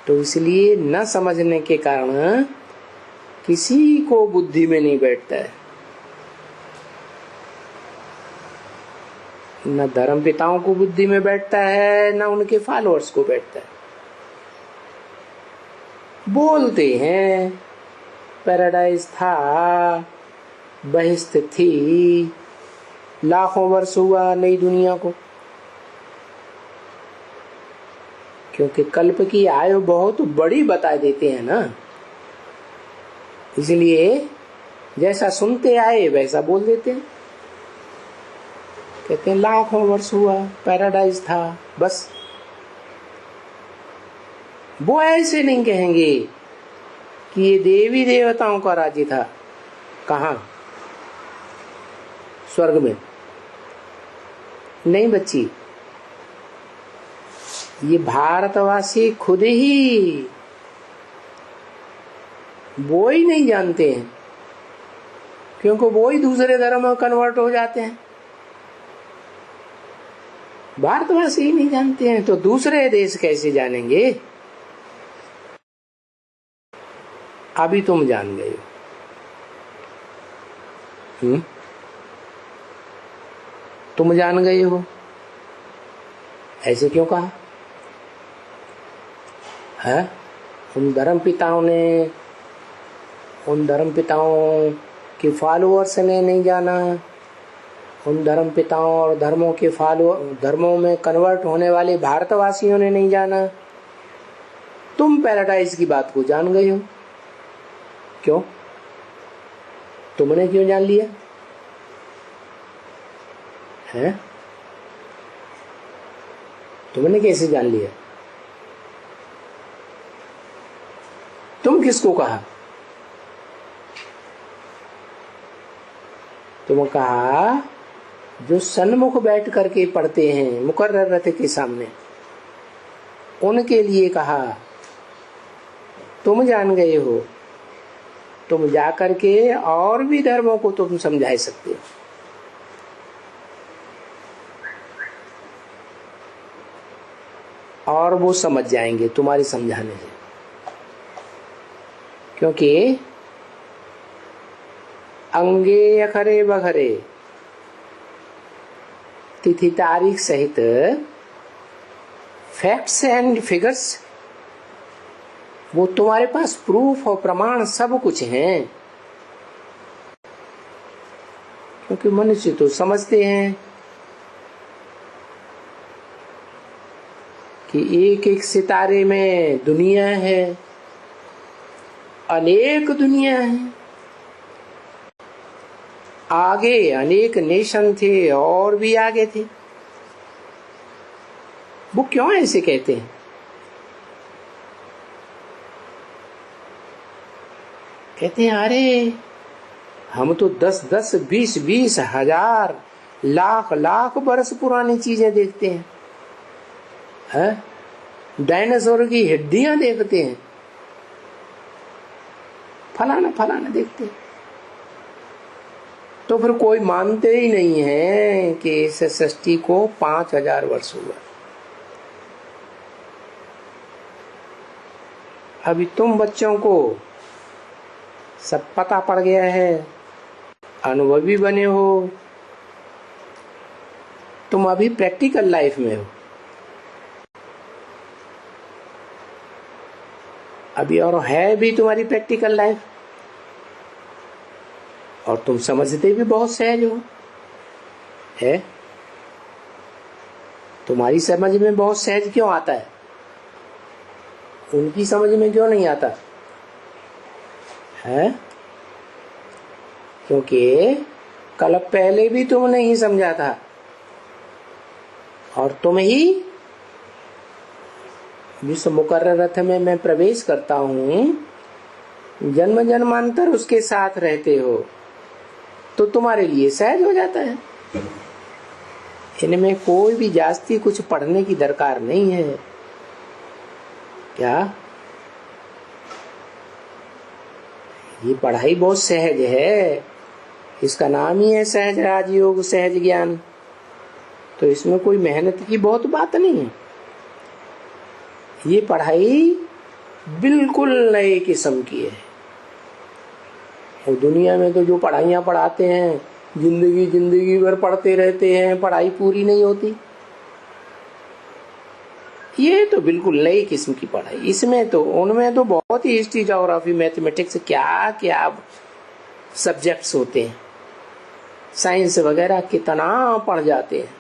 तो इसलिए न समझने के कारण किसी को बुद्धि में नहीं बैठता है, न धर्म पिताओं को बुद्धि में बैठता है, न उनके फॉलोअर्स को बैठता है। बोलते हैं पैराडाइज था, बहिष्त थी, लाखों वर्ष हुआ नई दुनिया को, क्योंकि कल्प की आयु बहुत बड़ी बता देते हैं ना, इसलिए जैसा सुनते आए वैसा बोल देते हैं। कहते हैं लाखों वर्ष हुआ, पैराडाइज था, बस। वो ऐसे नहीं कहेंगे कि ये देवी देवताओं का राज्य था। कहाँ? स्वर्ग में नहीं बच्ची, ये भारतवासी खुद ही वो ही नहीं जानते हैं, क्योंकि वो ही दूसरे धर्म में कन्वर्ट हो जाते हैं। भारतवासी ही नहीं जानते हैं तो दूसरे देश कैसे जानेंगे? अभी तुम जान गए हो। तुम जान गए हो, ऐसे क्यों कहा है? उन धर्म पिताओं के फॉलोअर्स ने नहीं जाना, उन धर्म पिताओं और धर्मों में कन्वर्ट होने वाले भारतवासियों ने नहीं जाना। तुम पैराडाइज की बात को जान गए हो। क्यों? तुमने क्यों जान लिया है? तुमने कैसे जान लिया? तुम किसको कहा? तुम कहा जो सन्मुख बैठ करके पढ़ते हैं मुकर्रर रथ के सामने, उनके लिए कहा। तुम जान गए हो, तुम जाकर के और भी धर्मों को तुम समझा सकते हो। और वो समझ जाएंगे तुम्हारे समझाने से, क्योंकि अंगे अखरे बखरे तिथि तारीख सहित फैक्ट्स एंड फिगर्स, वो तुम्हारे पास प्रूफ और प्रमाण सब कुछ हैं। क्योंकि मनुष्य तो समझते हैं कि एक एक सितारे में दुनिया है, अनेक दुनिया है, आगे अनेक नेशन थे और भी आगे थे। वो क्यों ऐसे कहते हैं? कहते हैं अरे हम तो 10-10, 20-20 हजार, लाख बरस पुरानी चीजें देखते हैं, डायनासोर की हड्डियां देखते हैं, फलाना देखते हैं। तो फिर कोई मानते ही नहीं है कि इस सृष्टि को 5000 वर्ष हुआ। अभी तुम बच्चों को सब पता पड़ गया है, अनुभवी बने हो, तुम अभी प्रैक्टिकल लाइफ में हो। अभी और है भी तुम्हारी प्रैक्टिकल लाइफ, और तुम समझते भी बहुत सहज हो। है तुम्हारी समझ में बहुत सहज क्यों आता है, उनकी समझ में क्यों नहीं आता है? क्योंकि कल पहले भी तुमने ही समझा था, और तुम ही जिस मुकर्रर रथ में मैं प्रवेश करता हूं, जन्म जन्मांतर उसके साथ रहते हो, तो तुम्हारे लिए सहज हो जाता है। इनमें कोई भी जास्ती कुछ पढ़ने की दरकार नहीं है। क्या ये पढ़ाई बहुत सहज है, इसका नाम ही है सहज राजयोग, सहज ज्ञान। तो इसमें कोई मेहनत की बहुत बात नहीं है। ये पढ़ाई बिल्कुल नए किस्म की है। और दुनिया में तो जो पढ़ाइयाँ पढ़ाते हैं, जिंदगी भर पढ़ते रहते हैं, पढ़ाई पूरी नहीं होती। ये तो बिल्कुल नई किस्म की पढ़ाई। इसमें तो, उनमें तो बहुत ही हिस्ट्री, ज्योग्राफी, मैथमेटिक्स, क्या क्या सब्जेक्ट्स होते हैं, साइंस वगैरह कितना पढ़ जाते हैं।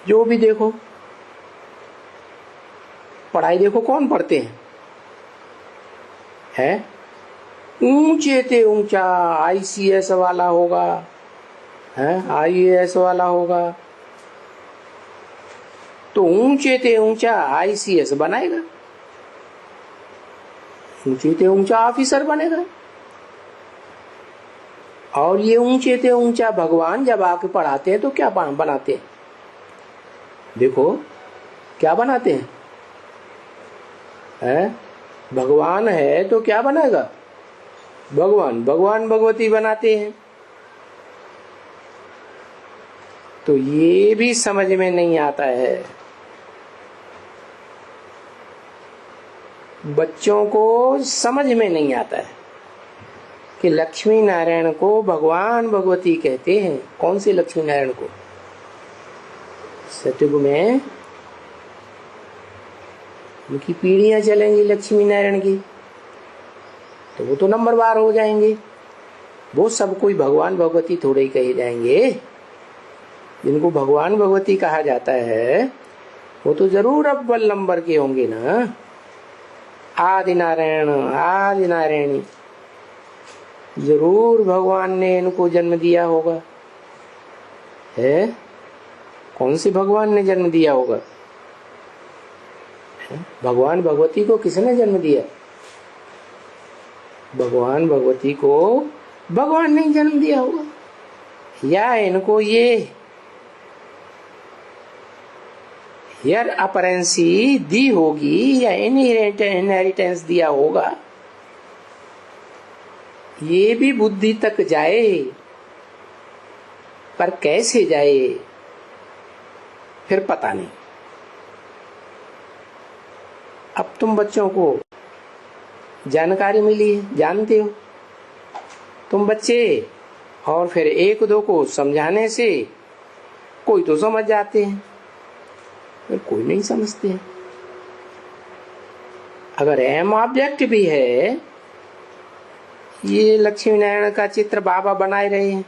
जो भी देखो पढ़ाई, देखो कौन पढ़ते हैं, है ऊंचे ते ऊंचा ICS वाला होगा, है IAS वाला होगा, तो ऊंचे ते ऊंचा ICS बनाएगा, ऊंचे ते ऊंचा ऑफिसर बनेगा। और ये ऊंचे ते ऊंचा भगवान जब आके पढ़ाते हैं तो क्या बनाते हैं, देखो क्या बनाते हैं, है भगवान है तो क्या बनेगा, भगवान भगवती बनाते हैं। तो ये भी समझ में नहीं आता है। बच्चों को समझ में नहीं आता है कि लक्ष्मी नारायण को भगवान भगवती कहते हैं। कौन से लक्ष्मी नारायण को? सतयुग में उनकी पीढ़ियां चलेंगी लक्ष्मी नारायण की, तो वो तो नंबरवार हो जाएंगे। वो सब कोई भगवान भगवती थोड़े ही कहे जाएंगे। जिनको भगवान भगवती कहा जाता है वो तो जरूर अव्वल नंबर के होंगे ना। आदि नारायण, आदि नारायणी, जरूर भगवान ने इनको जन्म दिया होगा। है कौन से भगवान ने जन्म दिया होगा? भगवान भगवती को किसने जन्म दिया? भगवान भगवती को भगवान ने जन्म दिया होगा, या इनको ये हेयर अपरेंसी दी होगी, या इनहेरिटेंस दिया होगा। ये भी बुद्धि तक जाए, पर कैसे जाए फिर पता नहीं। अब तुम बच्चों को जानकारी मिली है, जानते हो तुम बच्चे, और फिर एक दो को समझाने से कोई तो समझ जाते हैं, फिर कोई नहीं समझते हैं। अगर एम ऑब्जेक्ट भी है, ये लक्ष्मी नारायण का चित्र बाबा बनाए रहे हैं,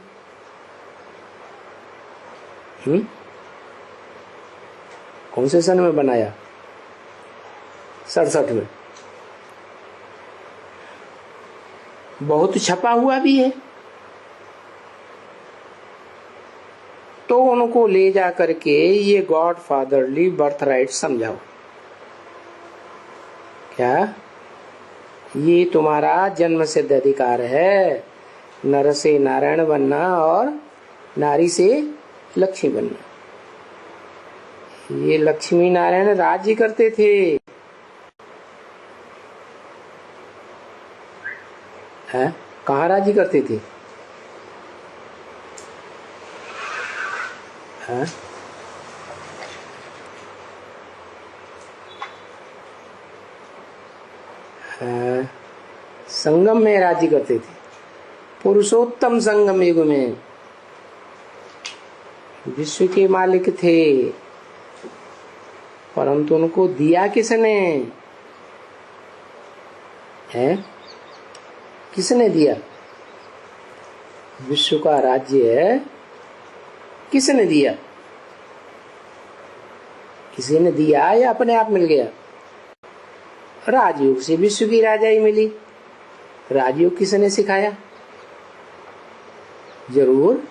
कौन से सन में बनाया? 67 में। बहुत छपा हुआ भी है। तो उनको ले जा करके ये गॉड फादरली बर्थ राइट समझाओ। क्या ये तुम्हारा जन्म सिद्ध अधिकार है, नर से नारायण बनना और नारी से लक्ष्मी बनना। ये लक्ष्मी नारायण राज्य करते थे, है कहाँ राज्य करते थे? है संगम में राज्य करते थे, पुरुषोत्तम संगम युग में विश्व के मालिक थे, परंतु उनको दिया किसने है? किसने दिया? विश्व का राज्य किसने दिया? किसी ने दिया या अपने आप मिल गया? राजयोग से विश्व की राजाई मिली। राजयोग किसने सिखाया? जरूर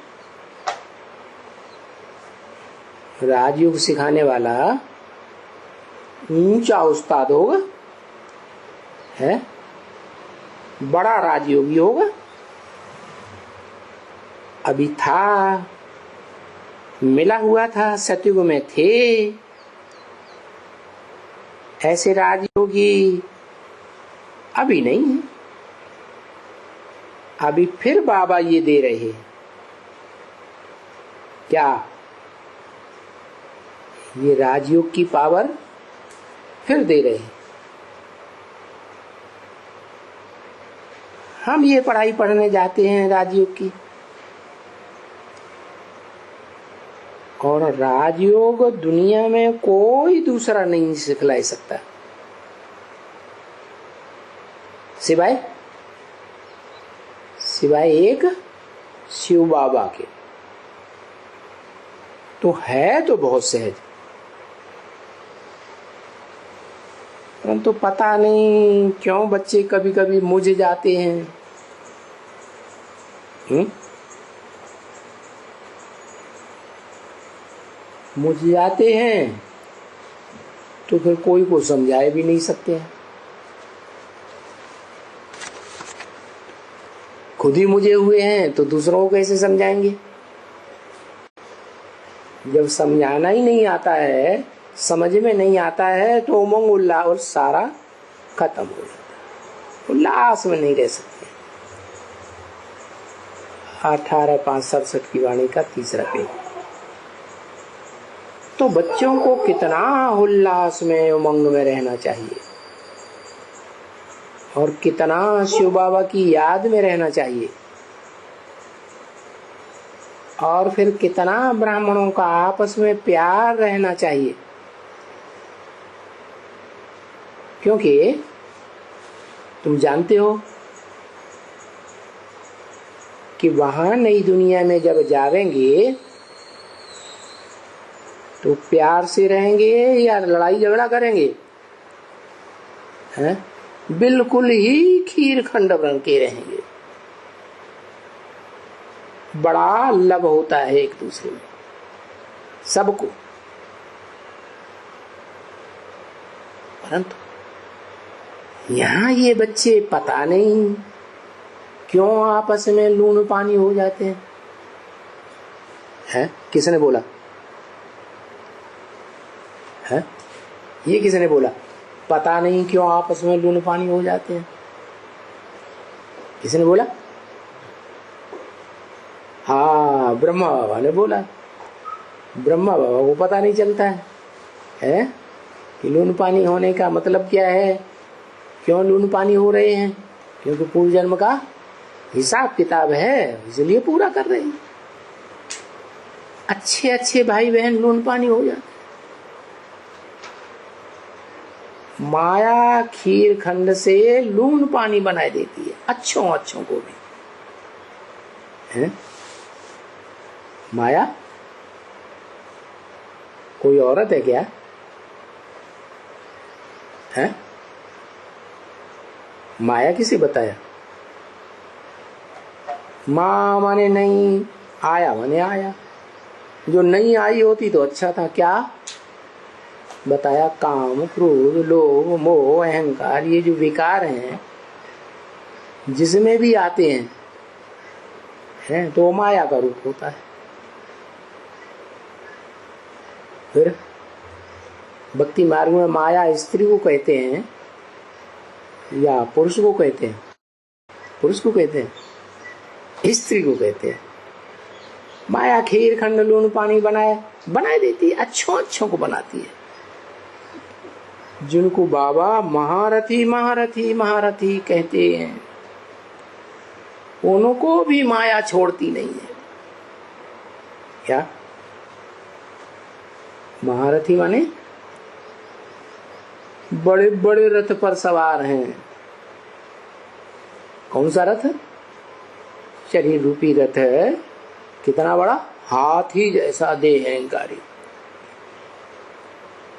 राजयोग सिखाने वाला ऊंचा उस्ताद होगा, है बड़ा राजयोगी होगा। अभी था, मिला हुआ था, सतयुग में थे ऐसे राजयोगी, अभी नहीं है। अभी फिर बाबा ये दे रहे हैं क्या? ये राजयोग की पावर फिर दे रहे हैं। हम ये पढ़ाई पढ़ने जाते हैं राजयोग की, और राजयोग दुनिया में कोई दूसरा नहीं सिखला सकता सिवाय एक शिव बाबा के। तो है तो बहुत सहज, परंतु पता नहीं क्यों बच्चे कभी कभी मुझ जाते हैं। मुझ जाते हैं तो फिर कोई को समझाए भी नहीं सकते हैं। खुद ही मुझे हुए हैं तो दूसरों को कैसे समझाएंगे? जब समझाना ही नहीं आता है, समझ में नहीं आता है, तो उमंग उल्लास सारा खत्म हो जाता है। उल्लास में नहीं रह सकते। 18/5/67 की वाणी का 3रा पेज। तो बच्चों को कितना उल्लास में उमंग में रहना चाहिए, और कितना शिव बाबा की याद में रहना चाहिए, और फिर कितना ब्राह्मणों का आपस में प्यार रहना चाहिए। क्योंकि तुम जानते हो कि वहां नई दुनिया में जब जावेंगे तो प्यार से रहेंगे या लड़ाई झगड़ा करेंगे? हैं? बिल्कुल ही खीर खंड बन के रहेंगे। बड़ा लव होता है एक दूसरे में सबको, परंतु यहाँ ये बच्चे पता नहीं क्यों आपस में लून पानी हो जाते हैं। है? किसने बोला है? ये किसने बोला? पता नहीं क्यों आपस में लून पानी हो जाते हैं। किसने बोला? हाँ, ब्रह्मा बाबा ने बोला। ब्रह्मा बाबा को पता नहीं चलता है कि लून पानी होने का मतलब क्या है, क्यों लून पानी हो रहे हैं? क्योंकि पूर्व जन्म का हिसाब किताब है, इसलिए पूरा कर रहे हैं। अच्छे अच्छे भाई बहन लून पानी हो जाते। माया खीर खंड से लून पानी बनाए देती है, अच्छों को भी है। माया कोई औरत है क्या? है? माया किसे बताया? माँ माने नहीं, आया माने आया। जो नहीं आई होती तो अच्छा था। क्या बताया? काम, क्रोध, लोभ, मोह, अहंकार, ये जो विकार हैं जिसमें भी आते हैं तो माया का रूप होता है। फिर भक्ति मार्ग में माया स्त्री को कहते हैं या पुरुष को कहते हैं? पुरुष को कहते हैं, स्त्री को कहते हैं। माया खीर खंड लून पानी बनाए देती है, अच्छों को बनाती है। जिनको बाबा महारथी महारथी महारथी कहते हैं, उनको भी माया छोड़ती नहीं है। क्या महारथी माने बड़े बड़े रथ पर सवार हैं। कौन सा रथ? शरीर रूपी रथ है। कितना बड़ा? हाथी जैसा देह है अहंकारी।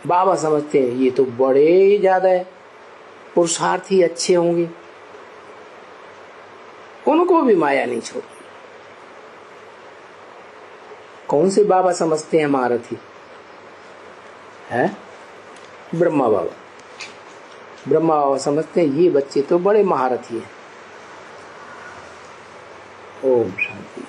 बाबा समझते हैं ये तो बड़े ही ज्यादा है, पुरुषार्थी अच्छे होंगे, उनको भी माया नहीं छोड़ती। कौन से बाबा समझते हैं महारथी? है ब्रह्मा बाबा। ब्रह्मा बाबा समझते हैं ये बच्चे तो बड़े महारथी हैं। ओम शांति।